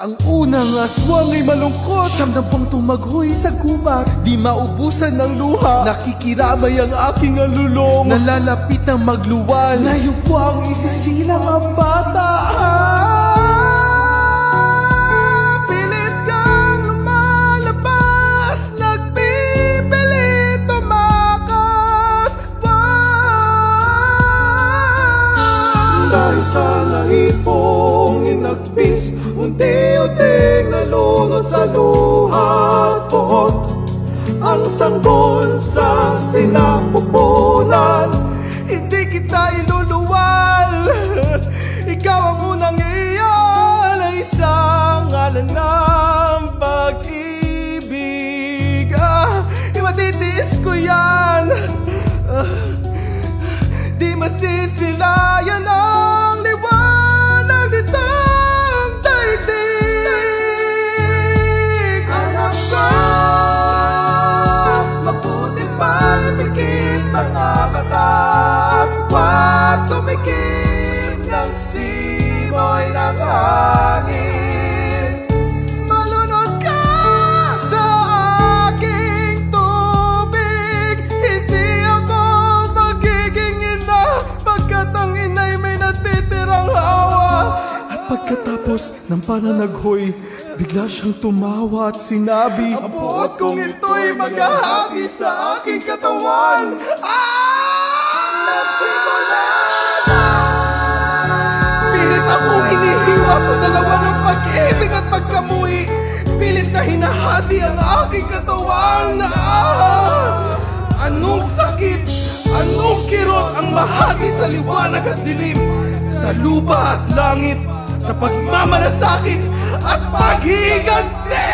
Ang unang aswang ay malungkot, siyam na buwang tumaghoy sa gubat, di maubusan ng luha, nakikiramay ang aking alulong, nalalapit ng magluwal, ngayon po ang isisilang ang bata. Pilit kang lumalabas, nagpipilit tumakas pa. Dahil sa naipong inagpis, unti-unting nalunod sa luha poot ang sanggol sa sinapupunan. Hindi kita iluluwal, ikaw ang unang iyan ay isang ngalan ng pag-ibig. Imatitiis ko yan, di masisilayan ang liwanag nitong daigdig. Anak ko, mabuti pang pikit mga mata at huwag tumikip ng simoy ng hangin. Malunod ka sa aking tubig, hindi ako magiging ina, pagkat ang inay may natitirang hawa. At pagkatapos ng pananaghoy, bigla siyang tumawa at sinabi, ang buot kong ito'y maghahagi sa aking katawan. Nagsimula na! Pilit akong hinihiwa sa dalawa ng pag-ibig at pagkamuhi. Pilit na hinahati ang aking katawan. Anong sakit, anong kirot ang mahati sa liwanag at dilim, sa lupa at langit, sa pagmamalasakit at paghiganti!